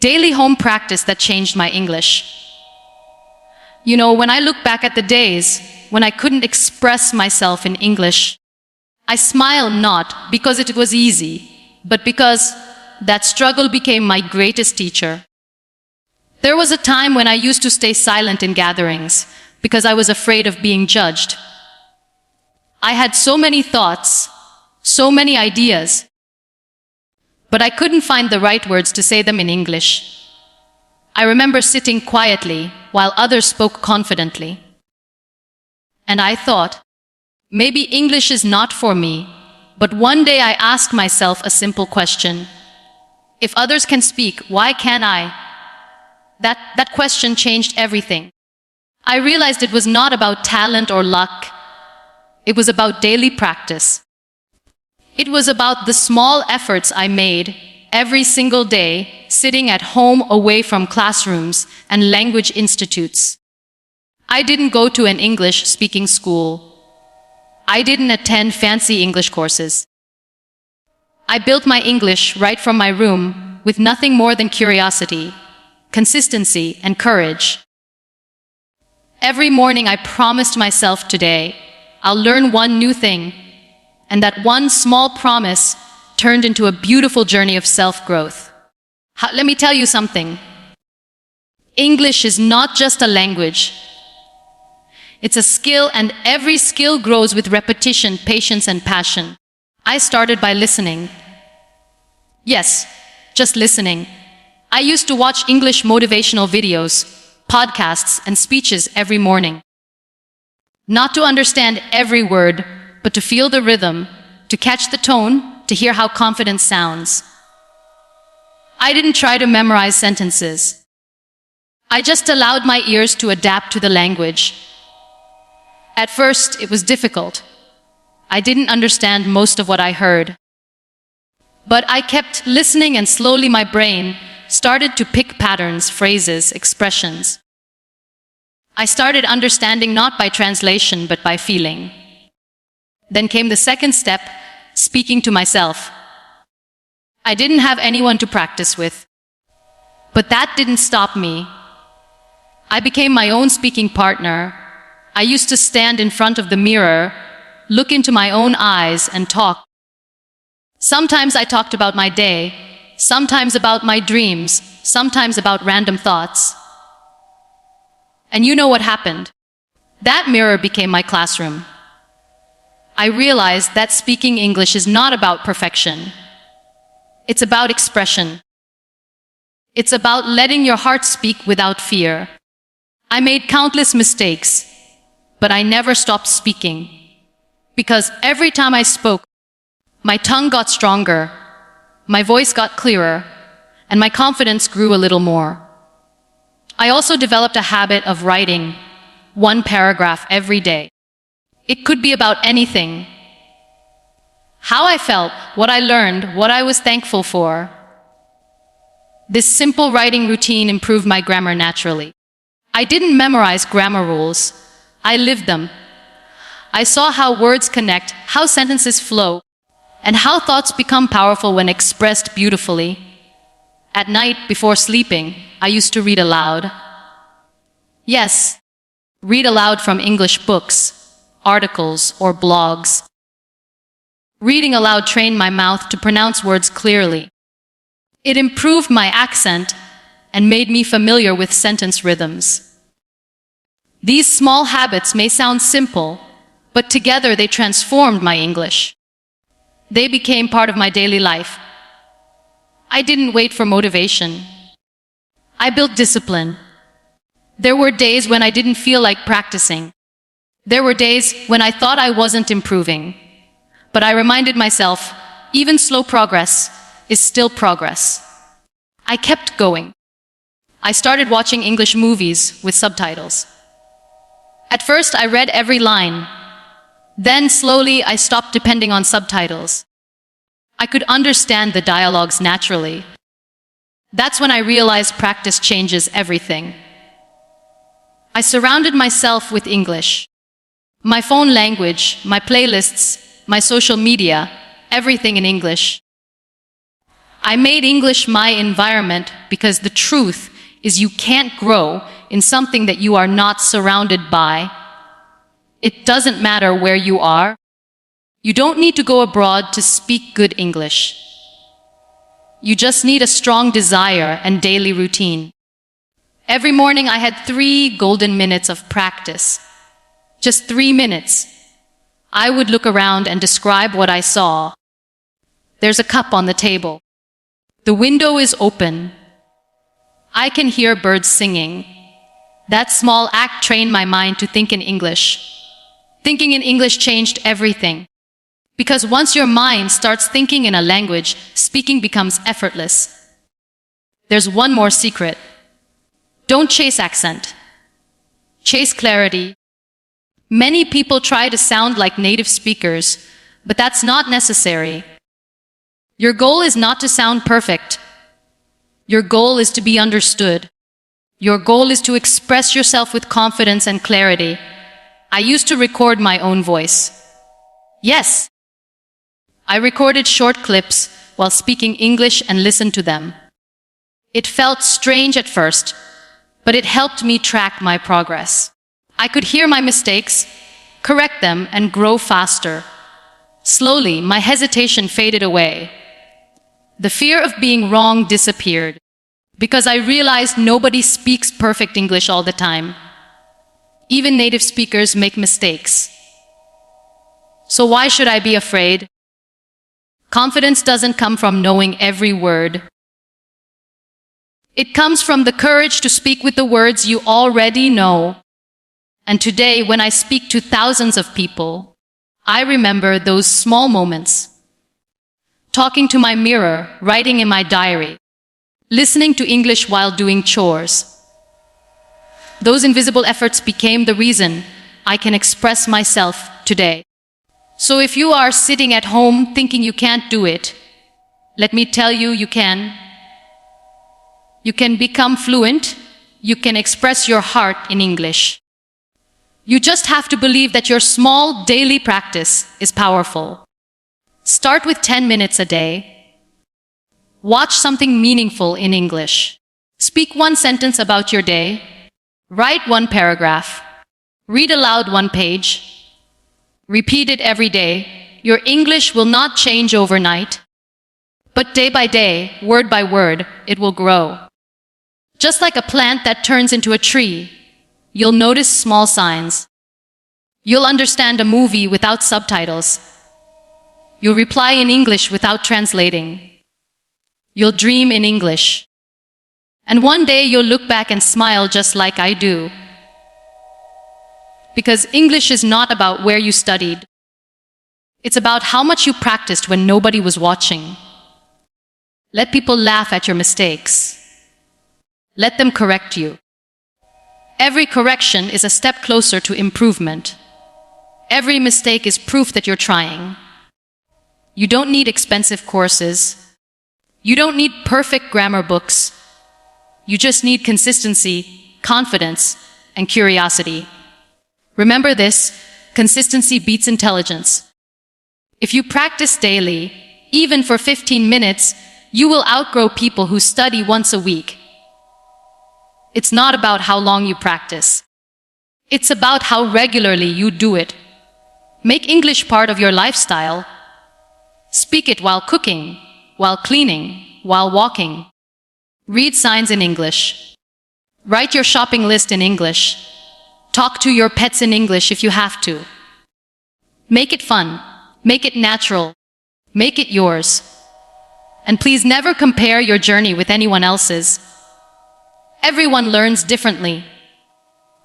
Daily home practice that changed my English. You know, when I look back at the days when I couldn't express myself in English, I smile not because it was easy, but because that struggle became my greatest teacher. There was a time when I used to stay silent in gatherings because I was afraid of being judged. I had so many thoughts, so many ideas, but I couldn't find the right words to say them in English. I remember sitting quietly while others spoke confidently. And I thought, maybe English is not for me, but one day I asked myself a simple question. If others can speak, why can't I? That question changed everything. I realized it was not about talent or luck. It was about daily practice. It was about the small efforts I made every single day, sitting at home away from classrooms and language institutes. I didn't go to an English speaking school. I didn't attend fancy English courses. I built my English right from my room with nothing more than curiosity, consistency, and courage. Every morning I promised myself today, I'll learn one new thing, and that one small promise turned into a beautiful journey of self-growth. Let me tell you something. English is not just a language. It's a skill, and every skill grows with repetition, patience, and passion. I started by listening. Yes, just listening. I used to watch English motivational videos, podcasts, and speeches every morning. Not to understand every word, but to feel the rhythm, to catch the tone, to hear how confidence sounds. I didn't try to memorize sentences. I just allowed my ears to adapt to the language. At first, it was difficult. I didn't understand most of what I heard. But I kept listening, and slowly my brain started to pick patterns, phrases, expressions. I started understanding not by translation, but by feeling. Then came the second step, speaking to myself. I didn't have anyone to practice with. But that didn't stop me. I became my own speaking partner. I used to stand in front of the mirror, look into my own eyes, and talk. Sometimes I talked about my day, sometimes about my dreams, sometimes about random thoughts. And you know what happened? That mirror became my classroom. I realized that speaking English is not about perfection. It's about expression. It's about letting your heart speak without fear. I made countless mistakes, but I never stopped speaking. Because every time I spoke, my tongue got stronger, my voice got clearer, and my confidence grew a little more. I also developed a habit of writing one paragraph every day. It could be about anything. How I felt, what I learned, what I was thankful for. This simple writing routine improved my grammar naturally. I didn't memorize grammar rules. I lived them. I saw how words connect, how sentences flow, and how thoughts become powerful when expressed beautifully. At night, before sleeping, I used to read aloud. Yes, read aloud from English books, articles, or blogs. Reading aloud trained my mouth to pronounce words clearly. It improved my accent and made me familiar with sentence rhythms. These small habits may sound simple, but together they transformed my English. They became part of my daily life. I didn't wait for motivation. I built discipline. There were days when I didn't feel like practicing. There were days when I thought I wasn't improving. But I reminded myself, even slow progress is still progress. I kept going. I started watching English movies with subtitles. At first, I read every line. Then, slowly, I stopped depending on subtitles. I could understand the dialogues naturally. That's when I realized practice changes everything. I surrounded myself with English. My phone language, my playlists, my social media, everything in English. I made English my environment because the truth is you can't grow in something that you are not surrounded by. It doesn't matter where you are. You don't need to go abroad to speak good English. You just need a strong desire and daily routine. Every morning I had 3 golden minutes of practice. Just 3 minutes. I would look around and describe what I saw. There's a cup on the table. The window is open. I can hear birds singing. That small act trained my mind to think in English. Thinking in English changed everything. Because once your mind starts thinking in a language, speaking becomes effortless. There's one more secret. Don't chase accent. Chase clarity. Many people try to sound like native speakers, but that's not necessary. Your goal is not to sound perfect. Your goal is to be understood. Your goal is to express yourself with confidence and clarity. I used to record my own voice. Yes, I recorded short clips while speaking English and listened to them. It felt strange at first, but it helped me track my progress. I could hear my mistakes, correct them, and grow faster. Slowly, my hesitation faded away. The fear of being wrong disappeared, because I realized nobody speaks perfect English all the time. Even native speakers make mistakes. So why should I be afraid? Confidence doesn't come from knowing every word. It comes from the courage to speak with the words you already know. And today, when I speak to thousands of people, I remember those small moments. Talking to my mirror, writing in my diary, listening to English while doing chores. Those invisible efforts became the reason I can express myself today. So if you are sitting at home thinking you can't do it, let me tell you, you can. You can become fluent. You can express your heart in English. You just have to believe that your small daily practice is powerful. Start with 10 minutes a day. Watch something meaningful in English. Speak 1 sentence about your day. Write 1 paragraph. Read aloud 1 page. Repeat it every day. Your English will not change overnight, but day by day, word by word, it will grow. Just like a plant that turns into a tree, you'll notice small signs. You'll understand a movie without subtitles. You'll reply in English without translating. You'll dream in English. And one day you'll look back and smile just like I do. Because English is not about where you studied. It's about how much you practiced when nobody was watching. Let people laugh at your mistakes. Let them correct you. Every correction is a step closer to improvement. Every mistake is proof that you're trying. You don't need expensive courses. You don't need perfect grammar books. You just need consistency, confidence, and curiosity. Remember this, consistency beats intelligence. If you practice daily, even for 15 minutes, you will outgrow people who study once a week. It's not about how long you practice. It's about how regularly you do it. Make English part of your lifestyle. Speak it while cooking, while cleaning, while walking. Read signs in English. Write your shopping list in English. Talk to your pets in English if you have to. Make it fun. Make it natural. Make it yours. And please never compare your journey with anyone else's. Everyone learns differently.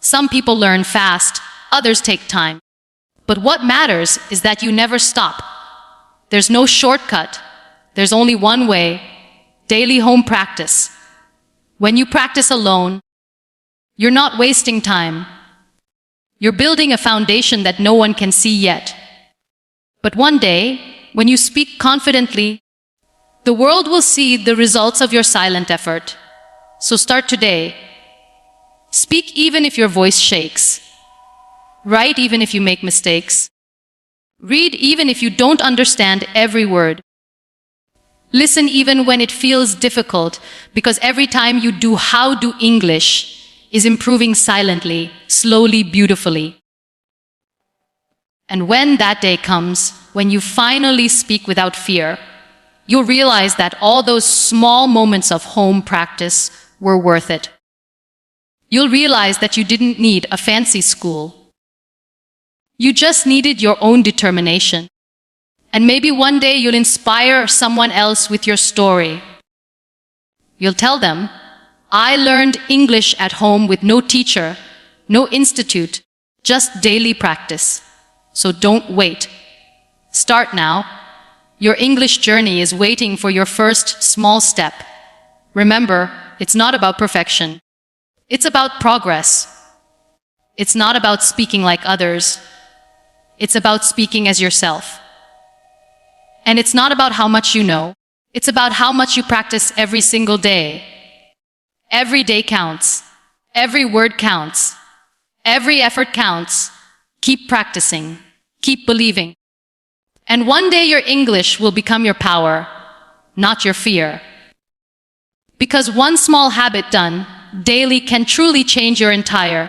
Some people learn fast, others take time. But what matters is that you never stop. There's no shortcut. There's only one way: daily home practice. When you practice alone, you're not wasting time. You're building a foundation that no one can see yet. But one day, when you speak confidently, the world will see the results of your silent effort. So start today. Speak even if your voice shakes. Write even if you make mistakes. Read even if you don't understand every word. Listen even when it feels difficult, because every time you do how do English is improving silently, slowly, beautifully. And when that day comes, when you finally speak without fear, you'll realize that all those small moments of home practice were worth it. You'll realize that you didn't need a fancy school. You just needed your own determination. And maybe one day you'll inspire someone else with your story. You'll tell them, I learned English at home with no teacher, no institute, just daily practice. So don't wait. Start now. Your English journey is waiting for your first small step. Remember, it's not about perfection. It's about progress. It's not about speaking like others. It's about speaking as yourself. And it's not about how much you know. It's about how much you practice every single day. Every day counts. Every word counts. Every effort counts. Keep practicing. Keep believing. And one day your English will become your power, not your fear. Because one small habit done daily can truly change your entire